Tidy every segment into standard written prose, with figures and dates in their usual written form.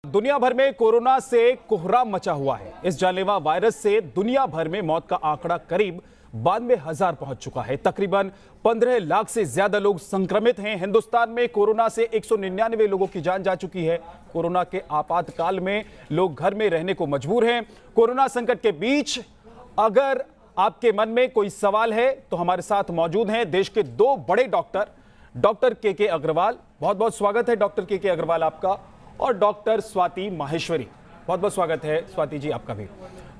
दुनिया भर में कोरोना से कोहराम मचा हुआ है। इस जानलेवा वायरस से दुनिया भर में मौत का आंकड़ा करीब 92,000 पहुंच चुका है। तकरीबन 15 लाख से ज्यादा लोग संक्रमित हैं। हिंदुस्तान में कोरोना से 199 लोगों की जान जा चुकी है। कोरोना के आपातकाल में लोग घर में रहने को मजबूर हैं। कोरोना संकट के बीच अगर आपके मन में कोई सवाल है तो हमारे साथ मौजूद हैं देश के दो बड़े डॉक्टर के अग्रवाल। बहुत बहुत स्वागत है डॉक्टर के अग्रवाल आपका, और डॉक्टर स्वाति माहेश्वरी। बहुत बहुत स्वागत है स्वाति जी आपका भी।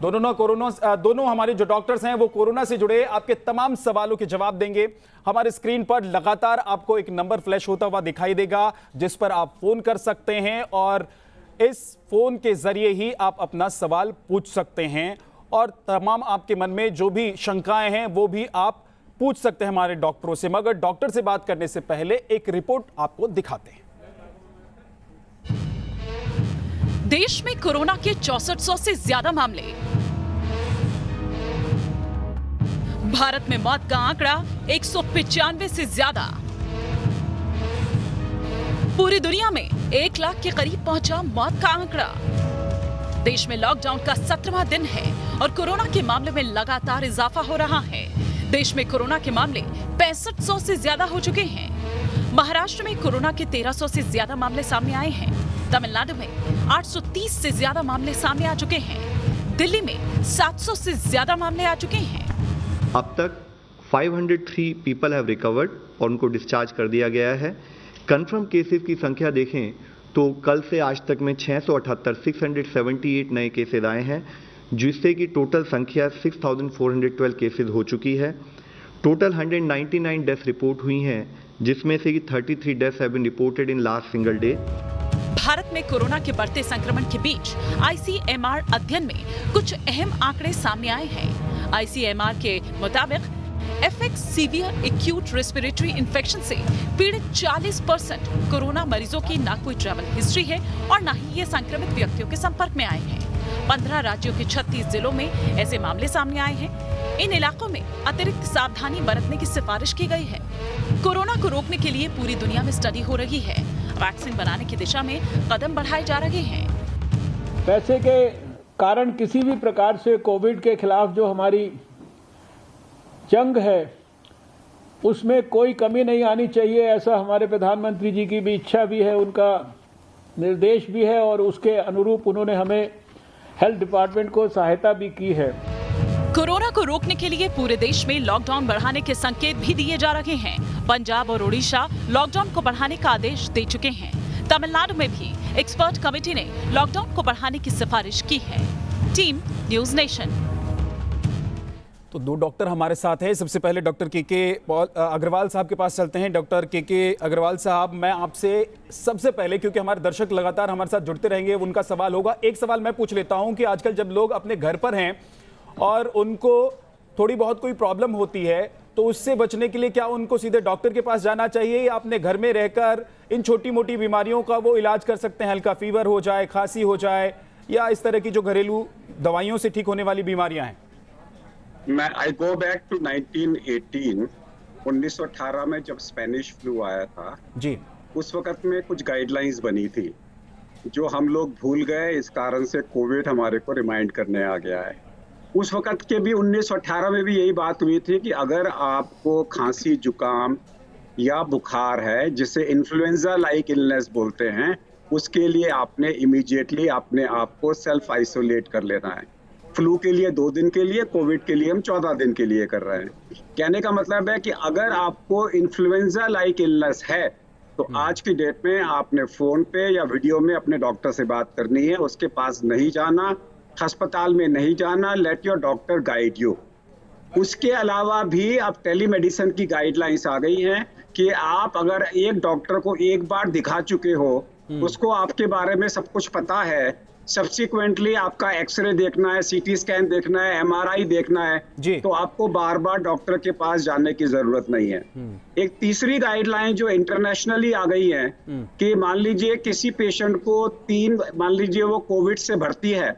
दोनों हमारे जो डॉक्टर्स हैं वो कोरोना से जुड़े आपके तमाम सवालों के जवाब देंगे। हमारे स्क्रीन पर लगातार आपको एक नंबर फ्लैश होता हुआ दिखाई देगा जिस पर आप फोन कर सकते हैं, और इस फोन के जरिए ही आप अपना सवाल पूछ सकते हैं, और तमाम आपके मन में जो भी शंकाएं हैं वो भी आप पूछ सकते हैं हमारे डॉक्टरों से। मगर डॉक्टर से बात करने से पहले एक रिपोर्ट आपको दिखाते हैं। देश में कोरोना के 6400 से ज्यादा मामले। भारत में मौत का आंकड़ा 195 से ज्यादा। पूरी दुनिया में 1 लाख के करीब पहुंचा मौत का आंकड़ा। देश में लॉकडाउन का 17वां दिन है और कोरोना के मामले में लगातार इजाफा हो रहा है। देश में कोरोना के मामले 6500 से ज्यादा हो चुके हैं। महाराष्ट्र में कोरोना के 1300 से ज्यादा मामले सामने आए हैं। तमिलनाडु में 830 से ज्यादा मामले सामने आ चुके हैं। दिल्ली में 700 से ज्यादा मामले आ चुके हैं। अब तक 503 पीपल हैव रिकवर्ड और उनको डिस्चार्ज कर दिया गया है। कंफर्म केसेस की संख्या देखें तो कल से आज तक में 678 नए केसेस आए हैं, जिससे कि टोटल संख्या 6412 केसेस हो चुकी है। टोटल 199 डेथ रिपोर्ट हुई हैं, जिसमें से कि 33 deaths have been reported in last single day. Bharat में कोरोना के बढ़ते संक्रमण के बीच आईसीएमआर अध्ययन में कुछ अहम आंकड़े सामने आए हैं। आईसीएमआर के मुताबिक FX severe acute respiratory infection से पीड़ित 40% कोरोना मरीजों की ना कोई ट्रैवल हिस्ट्री है और ना ही ये संक्रमित व्यक्तियों के संपर्क में आए हैं। 15 राज्यों के 36 जिलों में ऐसे मामले सामने आए हैं। इन इलाकों में अतिरिक्त सावधानी बरतने की सिफारिश की गई है। कोरोना को रोकने के लिए पूरी दुनिया में स्टडी हो रही है। वैक्सीन बनाने की दिशा में कदम बढ़ाए जा रहे हैं। पैसे के कारण किसी भी प्रकार से कोविड के खिलाफ जो हमारी जंग है उसमें कोई कमी नहीं आनी चाहिए, ऐसा हमारे प्रधानमंत्री जी की भी इच्छा भी है, उनका निर्देश भी है, और उसके अनुरूप उन्होंने हमें हेल्थ डिपार्टमेंट को सहायता भी की है। कोरोना को रोकने के लिए पूरे देश में लॉकडाउन बढ़ाने के संकेत भी दिए जा रहे हैं। पंजाब और ओडिशा लॉकडाउन को बढ़ाने का आदेश दे चुके हैं। तमिलनाडु में भी एक्सपर्ट कमेटी ने लॉकडाउन को बढ़ाने की सिफारिश की है। Team news nation. तो दो डॉक्टर हमारे साथ हैं। सबसे पहले डॉक्टर के अग्रवाल साहब के पास चलते हैं। डॉक्टर के अग्रवाल साहब, मैं आपसे सबसे पहले, क्योंकि हमारे दर्शक लगातार हमारे साथ जुड़ते रहेंगे, उनका सवाल होगा। एक सवाल मैं पूछ लेता हूं कि आजकल जब लोग अपने घर पर हैं और उनको थोड़ी बहुत कोई प्रॉब्लम होती है तो उससे बचने के लिए क्या उनको सीधे डॉक्टर के पास जाना चाहिए, या अपने घर में रहकर इन छोटी मोटी बीमारियों का वो इलाज कर सकते हैं? हल्का फीवर हो जाए, खांसी हो जाए, या इस तरह की जो घरेलू दवाइयों से ठीक होने वाली बीमारियां हैं। आई गो बैक टू 1918 में जब स्पेनिश फ्लू आया था जी, उस वक्त में कुछ गाइडलाइंस बनी थी जो हम लोग भूल गए। इस कारण से कोविड हमारे को रिमाइंड करने आ गया है। उस वक्त के भी 1918 में भी यही बात हुई थी कि अगर आपको खांसी, जुकाम या बुखार है, जिसे इन्फ्लुएंजा लाइक इलनेस बोलते हैं, उसके लिए आपने इमीडिएटली अपने आप को सेल्फ आइसोलेट कर लेना है। फ्लू के लिए 2 दिन के लिए, कोविड के लिए हम 14 दिन के लिए कर रहे हैं। कहने का मतलब है कि अगर आपको इन्फ्लुएंजा लाइक इलनेस है तो आज की डेट में आपने फोन पे या वीडियो में अपने डॉक्टर से बात करनी है। उसके पास नहीं जाना, अस्पताल में नहीं जाना। Let your doctor guide you. उसके अलावा भी अब टेलीमेडिसिन की गाइडलाइंस आ गई हैं कि आप अगर एक डॉक्टर को एक बार दिखा चुके हो, उसको आपके बारे में सब कुछ पता है, सब्सिक्वेंटली आपका एक्सरे देखना है, सीटी स्कैन देखना है, एमआरआई देखना है, तो आपको बार बार डॉक्टर के पास जाने की जरूरत नहीं है। एक तीसरी गाइडलाइन जो इंटरनेशनली आ गई है कि मान लीजिए किसी पेशेंट को मान लीजिए वो कोविड से भर्ती है,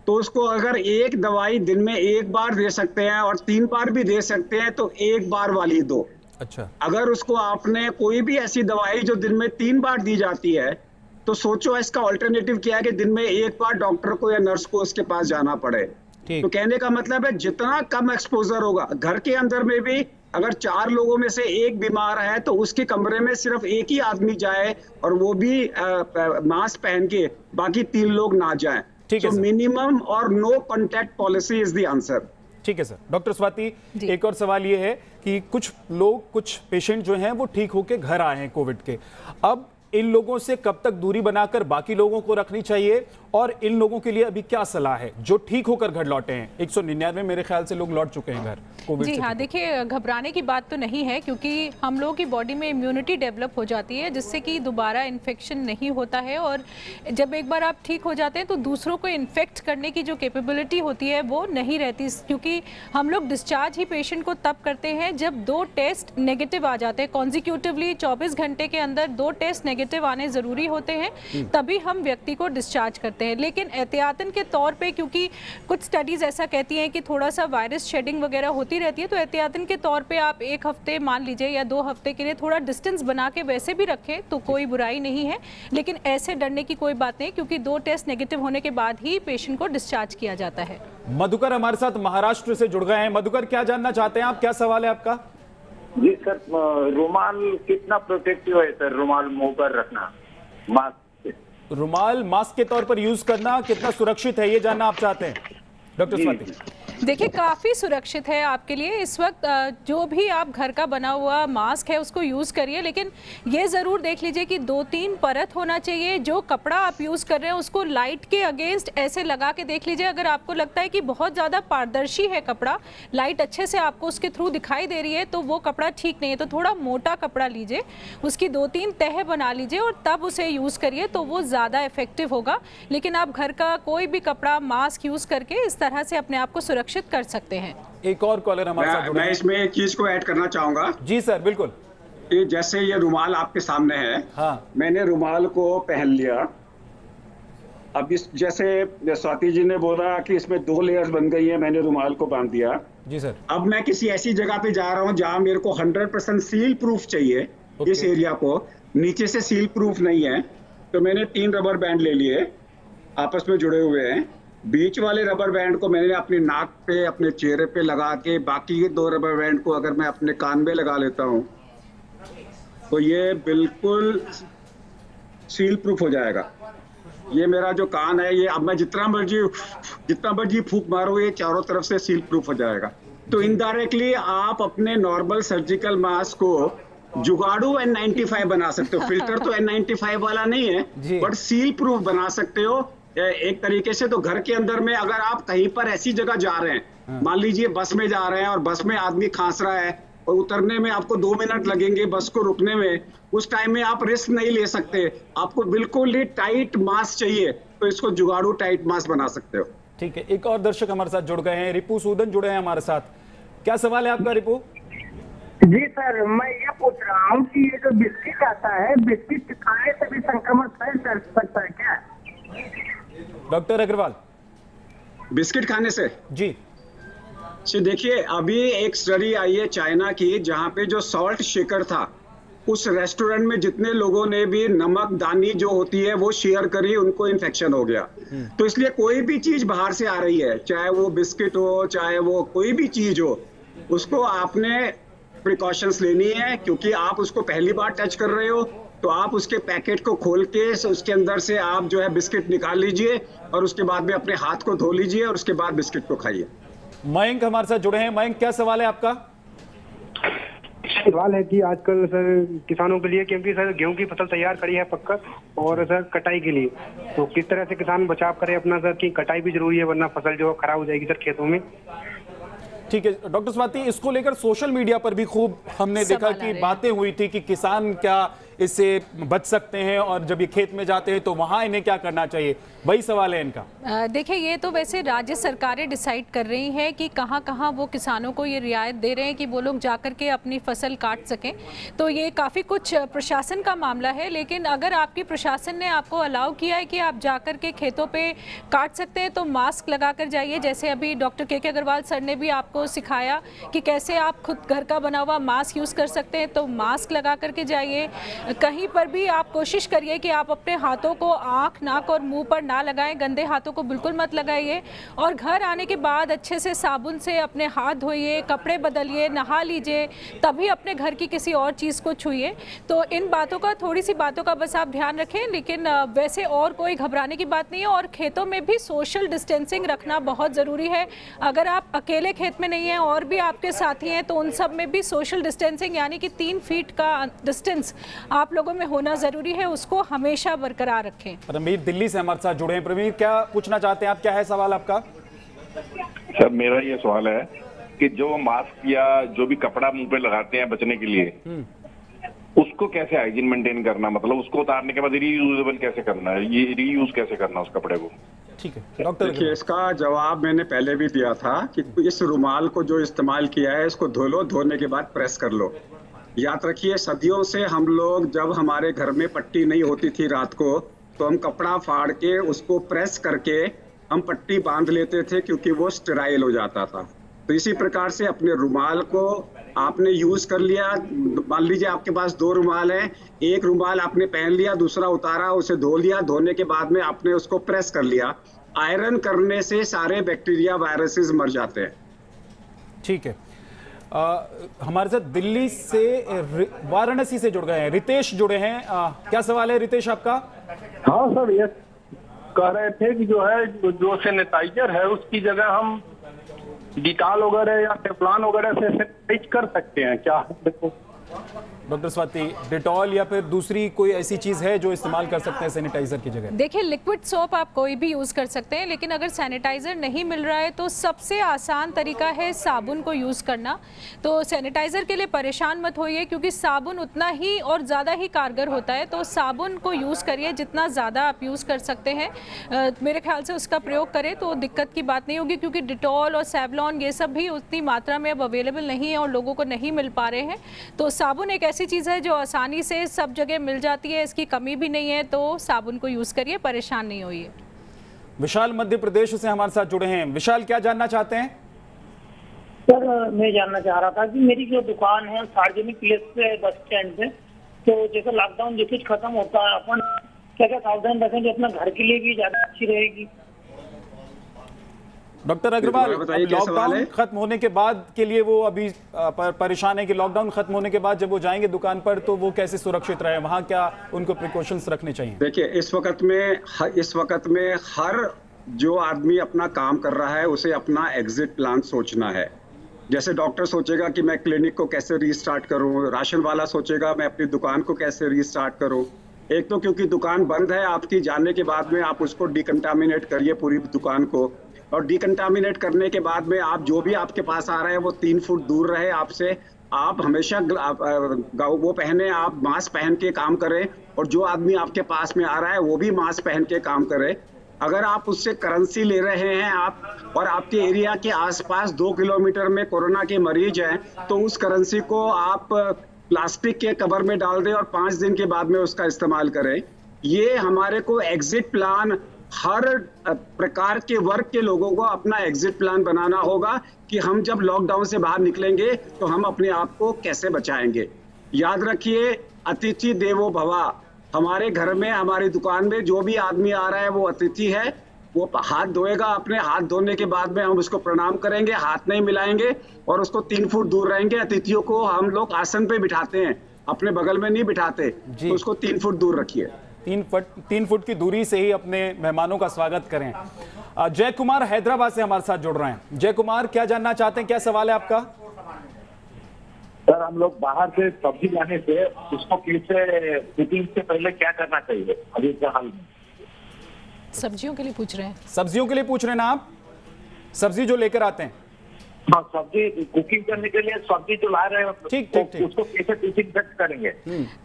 तो उसको अगर एक दवाई दिन में 1 बार दे सकते हैं और 3 बार भी दे सकते हैं तो 1 बार वाली दो। अच्छा, अगर उसको आपने कोई भी ऐसी दवाई जो दिन में 3 बार दी जाती है तो सोचो इसका ऑल्टरनेटिव क्या है कि दिन में एक बार डॉक्टर को या नर्स को उसके पास जाना पड़े। तो कहने का मतलब है जितना कम एक्सपोजर होगा, घर के अंदर में भी अगर 4 लोगों में से एक बीमार है तो उसके कमरे में सिर्फ एक ही आदमी जाए और वो भी मास्क पहन के, बाकी 3 लोग ना जाएं। तो मिनिमम और no contact policy is the answer. ठीक है सर। डॉक्टर स्वाति, एक और सवाल ये है कि कुछ पेशेंट जो हैं वो ठीक होके घर आए हैं कोविड के, अब इन लोगों से कब तक दूरी बनाकर बाकी लोगों को रखनी चाहिए और इन लोगों के लिए अभी क्या सलाह है जो ठीक होकर घर लौटे हैं? 199 मेरे ख्याल से लोग लौट चुके हैं घर कोविड से। जी हाँ, देखिए घबराने की बात तो नहीं है, क्योंकि हम लोगों की बॉडी में इम्यूनिटी डेवलप हो जाती है जिससे कि दोबारा इन्फेक्शन नहीं होता है, और जब एक बार आप ठीक हो जाते हैं तो दूसरों को इन्फेक्ट करने की जो कैपेबिलिटी होती है वो नहीं रहती, क्योंकि हम लोग डिस्चार्ज ही पेशेंट को तब करते हैं जब 2 टेस्ट नेगेटिव आ जाते हैं कॉन्जिक्यूटिवली। 24 घंटे के अंदर 2 टेस्ट नेगेटिव आने ज़रूरी होते हैं, तभी हम व्यक्ति को डिस्चार्ज करते हैं। लेकिन एहतियातन के तौर पे, क्योंकि कुछ स्टडीज़ ऐसा कहती हैं कि थोड़ा सा वायरस शेडिंग वगैरह होती रहती है, तो एहतियातन के तौर पे आप 1 हफ्ते मान लीजिए या 2 हफ्ते के लिए थोड़ा डिस्टेंस बना के वैसे भी रखें तो कोई बुराई नहीं है। लेकिन ऐसे डरने की कोई बात नहीं, क्योंकि 2 टेस्ट नेगेटिव होने के बाद ही पेशेंट को डिस्चार्ज किया जाता है। मधुकर हमारे साथ महाराष्ट्र से जुड़ गए हैं। मधुकर, क्या जानना चाहते हैं आप, क्या सवाल है आपका? जी सर, रुमाल कितना प्रोटेक्टिव है सर? रुमाल मुंह पर रखना, मास्क रुमाल मास्क के तौर पर यूज करना कितना सुरक्षित है, ये जानना आप चाहते हैं डॉक्टर स्वाति? देखिए काफ़ी सुरक्षित है आपके लिए इस वक्त। जो भी आप घर का बना हुआ मास्क है उसको यूज़ करिए, लेकिन ये ज़रूर देख लीजिए कि 2-3 परत होना चाहिए। जो कपड़ा आप यूज़ कर रहे हैं उसको लाइट के अगेंस्ट ऐसे लगा के देख लीजिए। अगर आपको लगता है कि बहुत ज़्यादा पारदर्शी है कपड़ा, लाइट अच्छे से आपको उसके थ्रू दिखाई दे रही है, तो वो कपड़ा ठीक नहीं है। तो थोड़ा मोटा कपड़ा लीजिए, उसकी 2-3 तह बना लीजिए और तब उसे यूज़ करिए, तो वो ज़्यादा इफेक्टिव होगा। लेकिन आप घर का कोई भी कपड़ा मास्क यूज़ करके इस तरह से अपने आप को सुरक्षित कर सकते हैं। एक और कॉलर हमारे साथ जुड़े हैं। मैं इसमें एक चीज को ऐड करना चाहूंगा। जी सर, बिल्कुल। जैसे ये रुमाल आपके सामने है, हाँ। मैंने रुमाल को पहन लिया। अब इस जैसे स्वाति जी ने बोला कि इसमें 2 लेयर्स बन गई है, मैंने रुमाल को बांध दिया। जी सर। अब मैं किसी ऐसी जगह पे जा रहा हूँ जहाँ मेरे को 100% सील प्रूफ चाहिए। इस एरिया को नीचे से सील प्रूफ नहीं है, तो मैंने 3 रबर बैंड ले लिए, आपस में जुड़े हुए हैं। बीच वाले रबर बैंड को मैंने अपनी नाक पे, अपने चेहरे पे लगा के, बाकी के 2 रबर बैंड को अगर मैं अपने कान में लगा लेता हूँ तो ये बिल्कुल सील प्रूफ हो जाएगा। ये मेरा जो कान है, ये अब मैं जितना मर्जी फूंक मारो, ये चारों तरफ से सील प्रूफ हो जाएगा। तो इनडायरेक्टली आप अपने नॉर्मल सर्जिकल मास्क को जुगाड़ू N95 बना सकते हो। फिल्टर तो N95 वाला नहीं है, बट सील प्रूफ बना सकते हो एक तरीके से। तो घर के अंदर में अगर आप कहीं पर ऐसी जगह जा रहे हैं, मान लीजिए बस में जा रहे हैं और बस में आदमी खांस रहा है और उतरने में आपको 2 मिनट लगेंगे बस को रुकने में, उस टाइम में आप रिस्क नहीं ले सकते, आपको बिल्कुल ही टाइट मास्क चाहिए, तो इसको जुगाड़ू टाइट मास्क बना सकते हो। ठीक है, एक और दर्शक हमारे साथ जुड़ गए हैं, रिपू सूदन जुड़े हैं हमारे साथ। क्या सवाल है आपका रिपू? जी सर, मैं ये पूछ रहा हूँ कि ये जो बिस्किट आता है, बिस्किट खाने से भी संक्रमण फैल सकता है क्या? डॉक्टर अग्रवाल। बिस्किट खाने से? जी देखिए, अभी एक स्टडी आई है चाइना की, जहां पे जो सॉल्ट शेकर था, उस रेस्टोरेंट में जितने लोगों ने भी नमक दानी जो होती है वो शेयर करी, उनको इन्फेक्शन हो गया। तो इसलिए कोई भी चीज बाहर से आ रही है, चाहे वो बिस्किट हो, चाहे वो कोई भी चीज हो, उसको आपने प्रिकॉशंस लेनी है, क्योंकि आप उसको पहली बार टच कर रहे हो। तो आप उसके पैकेट को खोल के उसके अंदर से आप जो है बिस्किट निकाल लीजिए और उसके बाद में अपने हाथ को धो लीजिए और उसके बाद बिस्किट को खाइए। मयंक हमारे साथ जुड़े हैं। मयंक, क्या सवाल है आपका? सवाल है कि आजकल सर किसानों के लिए, क्योंकि सर गेहूं की फसल तैयार खड़ी है पक्का, और सर कटाई के लिए, तो किस तरह से किसान बचाव करे अपना सर, कि कटाई भी जरूरी है वरना फसल जो खराब हो जाएगी सर खेतों में। ठीक है डॉक्टर स्वाति, इसको लेकर सोशल मीडिया पर भी खूब हमने देखा कि बातें हुई थी कि किसान क्या इससे बच सकते हैं और जब ये खेत में जाते हैं तो वहाँ इन्हें क्या करना चाहिए, वही सवाल है इनका। देखिए, ये तो वैसे राज्य सरकारें डिसाइड कर रही हैं कि कहाँ कहाँ वो किसानों को ये रियायत दे रहे हैं कि वो लोग जाकर के अपनी फसल काट सकें। तो ये काफ़ी कुछ प्रशासन का मामला है, लेकिन अगर आपकी प्रशासन ने आपको अलाउ किया है कि आप जाकर के खेतों पे काट सकते हैं तो मास्क लगा कर जाइए। जैसे अभी डॉक्टर के अग्रवाल सर ने भी आपको सिखाया कि कैसे आप खुद घर का बना हुआ मास्क यूज़ कर सकते हैं, तो मास्क लगा करके जाइए। कहीं पर भी आप कोशिश करिए कि आप अपने हाथों को आँख, नाक और मुंह पर ना लगाएं। गंदे हाथों को बिल्कुल मत लगाइए और घर आने के बाद अच्छे से साबुन से अपने हाथ धोइए, कपड़े बदलिए, नहा लीजिए, तभी अपने घर की किसी और चीज़ को छूइए। तो इन बातों का, थोड़ी सी बातों का बस आप ध्यान रखें, लेकिन वैसे और कोई घबराने की बात नहीं है। और खेतों में भी सोशल डिस्टेंसिंग रखना बहुत ज़रूरी है। अगर आप अकेले खेत में नहीं हैं और भी आपके साथी हैं तो उन सब में भी सोशल डिस्टेंसिंग यानी कि 3 फीट का डिस्टेंस आप लोगों में होना ज़रूरी है, उसको हमेशा बरकरार रखें। प्रवीर दिल्ली से हमारे साथ जुड़े हैं। प्रवीर, क्या पूछना चाहते हैं आप, क्या है सवाल आपका? सर मेरा ये सवाल है कि जो मास्क या जो भी कपड़ा मुंह पे लगाते हैं बचने के लिए, उसको कैसे हाइजीन मेंटेन करना, मतलब उसको उतारने के बाद रीयूजेबल कैसे करना है, ये रीयूज कैसे करना उस कपड़े को? ठीक है डॉक्टर। देखिए, इसका जवाब मैंने पहले भी दिया था कि इस रुमाल को जो इस्तेमाल किया है इसको धो लो, धोने के बाद प्रेस कर लो। याद रखिए, सदियों से हम लोग, जब हमारे घर में पट्टी नहीं होती थी रात को, तो हम कपड़ा फाड़ के उसको प्रेस करके हम पट्टी बांध लेते थे क्योंकि वो स्टेराइल हो जाता था। तो इसी प्रकार से अपने रुमाल को आपने यूज कर लिया। मान लीजिए आपके पास 2 रुमाल हैं, एक रुमाल आपने पहन लिया, दूसरा उतारा, उसे धो लिया, धोने के बाद में आपने उसको प्रेस कर लिया। आयरन करने से सारे बैक्टीरिया, वायरसेस मर जाते हैं। ठीक है। हमारे साथ दिल्ली से वाराणसी से जुड़ गए हैं, रितेश जुड़े हैं। क्या सवाल है रितेश आपका? हाँ सर, ये कह रहे थे कि जो है जो सैनिटाइजर है उसकी जगह हम डिटॉल वगैरह या टेफ्लॉन वगैरह से सैनिटाइज कर सकते हैं क्या? देखो डॉक्टर स्वाति, डिटॉल या फिर दूसरी कोई ऐसी चीज़ है जो इस्तेमाल कर सकते हैं सैनिटाइजर की जगह? देखिए, लिक्विड सोप आप कोई भी यूज़ कर सकते हैं, लेकिन अगर सैनिटाइज़र नहीं मिल रहा है तो सबसे आसान तरीका है साबुन को यूज़ करना। तो सैनिटाइज़र के लिए परेशान मत होइए क्योंकि साबुन उतना ही और ज़्यादा ही कारगर होता है। तो साबुन को यूज़ करिए, जितना ज़्यादा आप यूज़ कर सकते हैं मेरे ख्याल से उसका प्रयोग करें तो दिक्कत की बात नहीं होगी, क्योंकि डिटॉल और सेवलॉन ये सब भी उतनी मात्रा में अब अवेलेबल नहीं है और लोगों को नहीं मिल पा रहे हैं। तो साबुन एक ऐसी चीज़ है जो आसानी से सब जगह मिल जाती है, इसकी कमी भी नहीं है, तो साबुन को यूज़ करिए, परेशान नहीं होइए। विशाल मध्य प्रदेश से हमारे साथ जुड़े हैं। विशाल, क्या जानना चाहते हैं? सर, मैं जानना चाह रहा था कि मेरी जो दुकान है सार्वजनिक प्लेस पे, बस स्टैंड पे, तो जैसे लॉकडाउन जैसे खत्म होता है, अपन क्या क्या सावधान रखें जो अपना घर के लिए भी ज्यादा अच्छी रहेगी? डॉक्टर अग्रवाल, लॉकडाउन खत्म होने के बाद के लिए वो अभी परेशान है कि लॉकडाउन खत्म होने के बाद जब वो जाएंगे दुकान पर तो वो कैसे सुरक्षित रहे, वहाँ क्या उनको प्रिकॉशंस रखने चाहिए? देखिए, इस वक्त में हर जो आदमी अपना काम कर रहा है उसे अपना एग्जिट प्लान सोचना है। जैसे डॉक्टर सोचेगा कि मैं क्लिनिक को कैसे रीस्टार्ट करूं, राशन वाला सोचेगा मैं अपनी दुकान को कैसे रीस्टार्ट करूं। एक तो क्योंकि दुकान बंद है, आपकी जाने के बाद में आप उसको डिकंटामिनेट करिए पूरी दुकान को, और डिकंटामिनेट करने के बाद में आप जो भी आपके पास आ रहा है वो 3 फुट दूर रहे आपसे। आप हमेशा वो पहने, आप मास्क पहन के काम करें, और जो आदमी आपके पास में आ रहा है वो भी मास्क पहन के काम करे। अगर आप उससे करेंसी ले रहे हैं आप और आपके एरिया के आसपास 2 किलोमीटर में कोरोना के मरीज हैं, तो उस करेंसी को आप प्लास्टिक के कवर में डाल दें और 5 दिन के बाद में उसका इस्तेमाल करें। ये हमारे को एग्जिट प्लान, हर प्रकार के वर्ग के लोगों को अपना एग्जिट प्लान बनाना होगा कि हम जब लॉकडाउन से बाहर निकलेंगे तो हम अपने आप को कैसे बचाएंगे। याद रखिए, अतिथि देवो भवा। हमारे घर में, हमारी दुकान में जो भी आदमी आ रहा है वो अतिथि है। वो हाथ धोएगा, अपने हाथ धोने के बाद में हम उसको प्रणाम करेंगे, हाथ नहीं मिलाएंगे और उसको 3 फुट दूर रहेंगे। अतिथियों को हम लोग आसन पे बिठाते हैं, अपने बगल में नहीं बिठाते, तो उसको 3 फुट दूर रखिए। 3 फुट की दूरी से ही अपने मेहमानों का स्वागत करें। जय कुमार हैदराबाद से हमारे साथ जुड़ रहे हैं। जय कुमार, क्या जानना चाहते हैं, क्या सवाल है आपका? सर, हम लोग बाहर से सब्जी लाने से उसको कैसे, कुकिंग से पहले क्या करना चाहिए अभी के हाल में? सब्जियों के लिए पूछ रहे हैं? सब्जियों के लिए पूछ रहे हैं ना आप? सब्जी जो लेकर आते हैं? हाँ, सब्जी कुकिंग करने के लिए सब्जी जो ला रहे हैं, ठीक, उसको कैसे डिसइंफेक्ट करेंगे?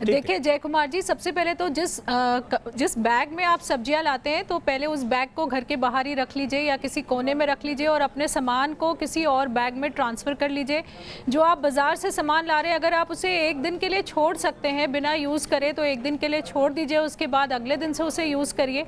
देखिए जय कुमार जी, सबसे पहले तो जिस बैग में आप सब्जियां लाते हैं तो पहले उस बैग को घर के बाहर ही रख लीजिए या किसी कोने में रख लीजिए और अपने सामान को किसी और बैग में ट्रांसफ़र कर लीजिए। जो आप बाज़ार से सामान ला रहे हैं, अगर आप उसे 1 दिन के लिए छोड़ सकते हैं बिना यूज़ करे तो 1 दिन के लिए छोड़ दीजिए, उसके बाद अगले दिन से उसे यूज़ करिए।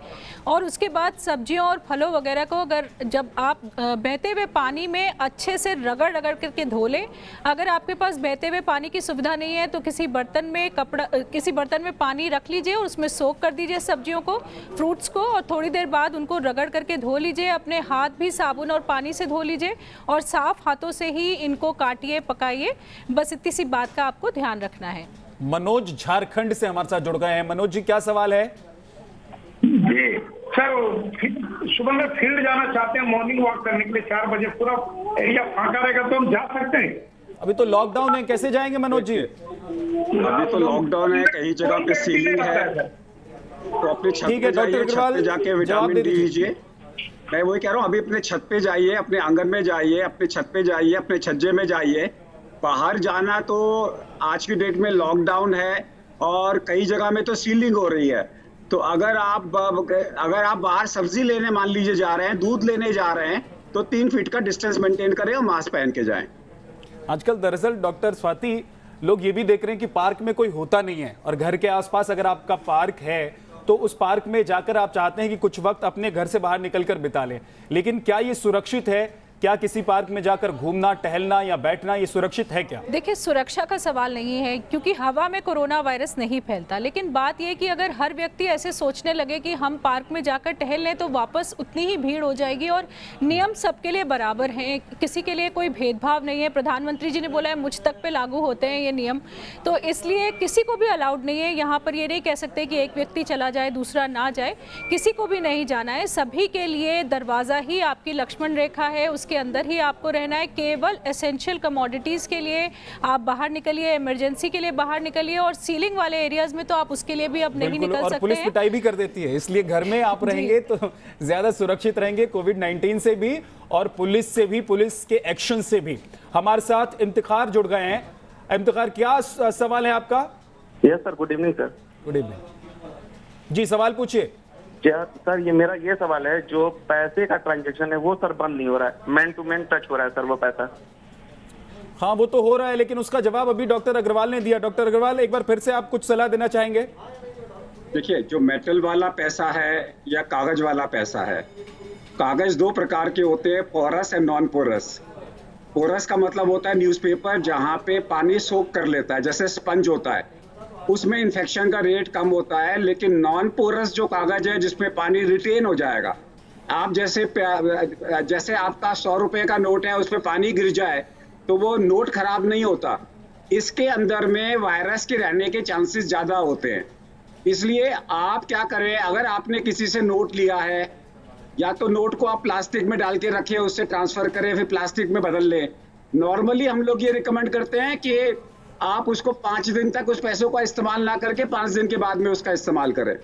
और उसके बाद सब्जियों और फलों वगैरह को अगर जब आप बहते हुए पानी में अच्छे से से रगड़ रगड़ करके धो लें। अगर आपके पास बहते हुए पानी की सुविधा नहीं है तो किसी बर्तन में पानी रख लीजिए और उसमें सोक कर दीजिए सब्जियों को, फ्रूट्स को, और थोड़ी देर बाद उनको रगड़ करके धो लीजिए। अपने हाथ भी साबुन और पानी से धो लीजिए और साफ हाथों से ही इनको काटिए, पकाइए। बस इतनी सी बात का आपको ध्यान रखना है। मनोज झारखंड से हमारे साथ जुड़ गए हैं। मनोज जी, क्या सवाल है? जी सर, सुबह में फील्ड जाना चाहते हैं मॉर्निंग वॉक करने के लिए, 4 बजे पूरा एरिया फांका रहेगा तो हम जा सकते हैं? अभी तो लॉकडाउन है, कैसे जाएंगे मनोज जी? अभी तो लॉकडाउन है, कहीं जगह पे सीलिंग है, तो अपने छत पे जाइए, छत पे जाके विटामिन डी लीजिए। मैं वही कह रहा हूँ, अभी अपने छत पे जाइए, अपने आंगन में जाइए, अपने छत पे जाइए, अपने छज्जे में जाइए। बाहर जाना तो आज की डेट में लॉकडाउन है और कई जगह में तो सीलिंग हो रही है। तो अगर आप बाहर सब्जी लेने मान लीजिए जा रहे हैं, दूध लेने जा रहे हैं, तो 3 फीट का डिस्टेंस मेंटेन करें और मास्क पहन के जाएं। आजकल दरअसल डॉक्टर स्वाति, लोग ये भी देख रहे हैं कि पार्क में कोई होता नहीं है और घर के आसपास अगर आपका पार्क है तो उस पार्क में जाकर आप चाहते हैं कि कुछ वक्त अपने घर से बाहर निकलकर बिता लें, लेकिन क्या ये सुरक्षित है? क्या किसी पार्क में जाकर घूमना, टहलना या बैठना ये सुरक्षित है क्या? देखिए, सुरक्षा का सवाल नहीं है क्योंकि हवा में कोरोना वायरस नहीं फैलता, लेकिन बात यह कि अगर हर व्यक्ति ऐसे सोचने लगे कि हम पार्क में जाकर टहल लें तो वापस उतनी ही भीड़ हो जाएगी। और नियम सबके लिए बराबर हैं, किसी के लिए कोई भेदभाव नहीं है। प्रधानमंत्री जी ने बोला है मुझ तक पे लागू होते हैं ये नियम, तो इसलिए किसी को भी अलाउड नहीं है। यहाँ पर ये नहीं कह सकते कि एक व्यक्ति चला जाए दूसरा ना जाए, किसी को भी नहीं जाना है। सभी के लिए दरवाज़ा ही आपकी लक्ष्मण रेखा है, के अंदर ही आपको रहना है। केवल एसेंशियल कमोडिटीज के लिए आप बाहर निकलिए, इमरजेंसी के लिए बाहर निकलिए, और सीलिंग वाले एरियाज में तो आप उसके लिए भी अब नहीं निकल सकते हैं। पुलिस पिटाई भी कर देती है, इसलिए घर में आप रहेंगे तो ज्यादा सुरक्षित रहेंगे कोविड-19 से भी और पुलिस से भी, पुलिस के एक्शन से भी। हमारे साथ इफ्तिखार जुड़ गए हैं। इफ्तिखार, क्या सवाल है आपका? Yes sir, good evening sir. Good evening ji, सवाल पूछिए। क्या सर, ये मेरा ये सवाल है, जो पैसे का ट्रांजैक्शन है वो सर बंद नहीं हो रहा है, मैन टू मैन टच हो रहा है सर वो पैसा। हाँ, वो तो हो रहा है, लेकिन उसका जवाब अभी डॉक्टर अग्रवाल ने दिया। डॉक्टर अग्रवाल, एक बार फिर से आप कुछ सलाह देना चाहेंगे? देखिए, जो मेटल वाला पैसा है या कागज वाला पैसा है, कागज 2 प्रकार के होते हैं, porous and non porous. Porous का मतलब होता है न्यूज़पेपर, जहाँ पे पानी सोख कर लेता है, जैसे स्पंज होता है, उसमें इन्फेक्शन का रेट कम होता है। लेकिन नॉन पोरस जो कागज है जिसमें पानी रिटेन हो जाएगा, आप जैसे आपका 100 रुपए का नोट है, उसमें पानी गिर जाए तो वो नोट खराब नहीं होता। इसके अंदर में वायरस के रहने के चांसेस ज्यादा होते हैं। इसलिए आप क्या करें, अगर आपने किसी से नोट लिया है, या तो नोट को आप प्लास्टिक में डाल के रखें, उससे ट्रांसफर करें, फिर प्लास्टिक में बदल लें। नॉर्मली हम लोग ये रिकमेंड करते हैं कि आप उसको 5 दिन तक उस पैसों का इस्तेमाल ना करके 5 दिन के बाद में उसका इस्तेमाल करें।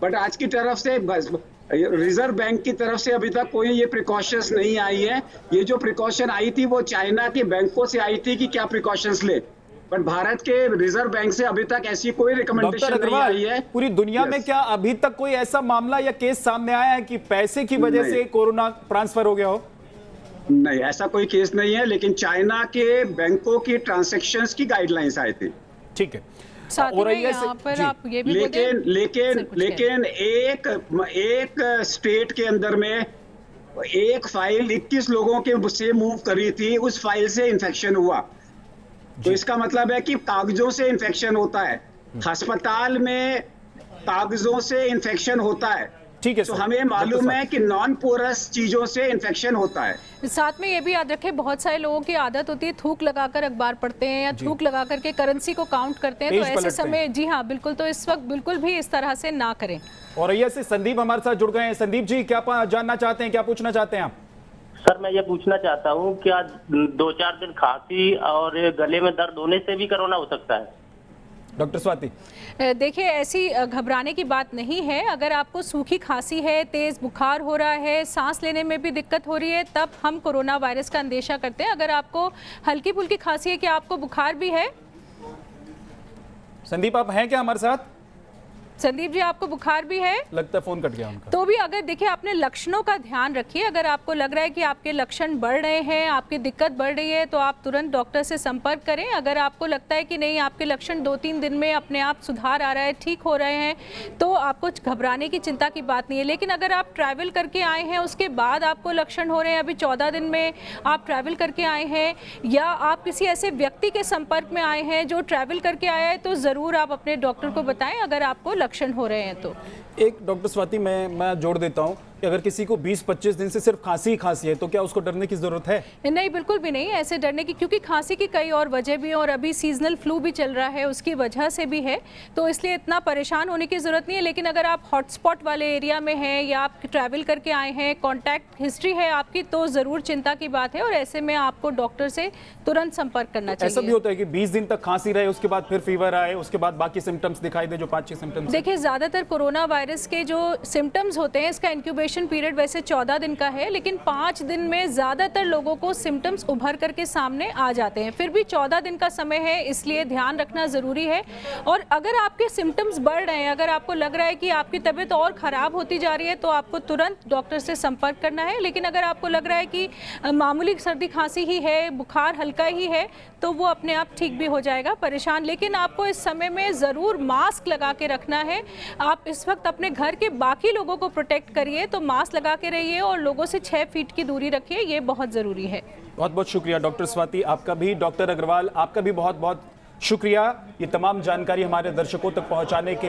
बट आज की तरफ से रिजर्व बैंक की तरफ से अभी तक कोई ये प्रिकॉशंस नहीं आई है। ये जो प्रिकॉशन आई थी वो चाइना के बैंकों से आई थी कि क्या प्रिकॉशंस ले, बट भारत के रिजर्व बैंक से अभी तक ऐसी कोई रिकमेंडेशन नहीं आई है। पूरी दुनिया में क्या अभी तक कोई ऐसा मामला या केस सामने आया है कि पैसे की वजह से कोरोना ट्रांसफर हो गया हो? नहीं, ऐसा कोई केस नहीं है, लेकिन चाइना के बैंकों की ट्रांजैक्शंस की गाइडलाइंस आई थी। ठीक है, यहाँ पर आप ये भी लेकिन एक स्टेट के अंदर में एक फाइल 21 लोगों के से मूव करी थी, उस फाइल से इन्फेक्शन हुआ। तो इसका मतलब है कि कागजों से इन्फेक्शन होता है, अस्पताल में कागजों से इन्फेक्शन होता है। ठीक है, तो हमें मालूम है कि नॉन पोरस चीजों से इन्फेक्शन होता है। साथ में ये भी याद रखें, बहुत सारे लोगों की आदत होती है थूक लगाकर अखबार पढ़ते हैं या थूक लगा करके करेंसी को काउंट करते हैं, तो ऐसे समय जी हाँ बिल्कुल, तो इस वक्त बिल्कुल भी इस तरह से ना करें। और ये से संदीप हमारे साथ जुड़ गए हैं। संदीप जी, क्या जानना चाहते हैं, क्या पूछना चाहते हैं आप? सर, मैं ये पूछना चाहता हूँ, क्या 2-4 दिन खांसी और गले में दर्द होने से भी कोरोना हो सकता है? डॉक्टर स्वाति, देखिए, ऐसी घबराने की बात नहीं है। अगर आपको सूखी खांसी है, तेज बुखार हो रहा है, सांस लेने में भी दिक्कत हो रही है, तब हम कोरोना वायरस का अंदेशा करते हैं। अगर आपको हल्की फुल्की खांसी है, कि आपको बुखार भी है? संदीप आप हैं क्या हमारे साथ? संदीप जी, आपको बुखार भी है? लगता है फोन कट गया उनका। तो भी अगर देखिए, अपने लक्षणों का ध्यान रखिए। अगर आपको लग रहा है कि आपके लक्षण बढ़ रहे हैं, आपकी दिक्कत बढ़ रही है, तो आप तुरंत डॉक्टर से संपर्क करें। अगर आपको लगता है कि नहीं, आपके लक्षण 2-3 दिन में अपने आप सुधार आ रहा है, ठीक हो रहे हैं, तो आपको घबराने की चिंता की बात नहीं है। लेकिन अगर आप ट्रैवल करके आए हैं, उसके बाद आपको लक्षण हो रहे हैं, अभी 14 दिन में आप ट्रैवल करके आए हैं, या आप किसी ऐसे व्यक्ति के संपर्क में आए हैं जो ट्रैवल करके आया है, तो ज़रूर आप अपने डॉक्टर को बताएं अगर आपको लक्षण हो रहे हैं तो। एक डॉक्टर स्वाति, मैं जोड़ देता हूं कि अगर किसी को 20-25 दिन से सिर्फ खांसी ही खांसी है, तो क्या उसको डरने की जरूरत है? नहीं, बिल्कुल भी नहीं ऐसे डरने की, क्योंकि खांसी की कई और वजह भी हैं और अभी सीजनल फ्लू भी चल रहा है, उसकी वजह से भी है, तो इसलिए इतना परेशान होने की ज़रूरत नहीं है। लेकिन अगर आप हॉटस्पॉट वाले एरिया में हैं या आप ट्रैवल करके आए हैं, कॉन्टैक्ट हिस्ट्री है आपकी, तो ज़रूर चिंता की बात है और ऐसे में आपको डॉक्टर से तुरंत संपर्क करना चाहिए। ऐसा भी होता है कि 20 दिन तक खांसी रहे, उसके बाद फिर फीवर आए, उसके बाद बाकी सिम्टम्स दिखाई दे, जो 5-6 सिम्टम्स? देखिए, ज़्यादातर कोरोना वायरस के जो सिम्टम्स होते हैं, इसका इंक्यूबेशन पीरियड वैसे 14 दिन का है, लेकिन 5 दिन में ज़्यादातर लोगों को सिम्टम्स उभर करके सामने आ जाते हैं। फिर भी 14 दिन का समय है, इसलिए ध्यान रखना ज़रूरी है। और अगर आपके सिम्टम्स बढ़ रहे हैं, अगर आपको लग रहा है कि आपकी तबीयत और ख़राब होती जा रही है, तो आपको तुरंत डॉक्टर से संपर्क करना है। लेकिन अगर आपको लग रहा है कि मामूली सर्दी खांसी ही है, बुखार हल्का ही है, तो वो अपने आप ठीक भी हो जाएगा। परेशान, लेकिन आपको इस समय में ज़रूर मास्क लगा के रखना है। आप इस वक्त अपने घर के बाकी लोगों को प्रोटेक्ट करिए, तो मास्क लगा के रहिए और लोगों से 6 फीट की दूरी रखिए, ये बहुत ज़रूरी है। बहुत बहुत शुक्रिया डॉक्टर स्वाति, आपका भी। डॉक्टर अग्रवाल, आपका भी बहुत बहुत शुक्रिया ये तमाम जानकारी हमारे दर्शकों तक पहुंचाने के लिए।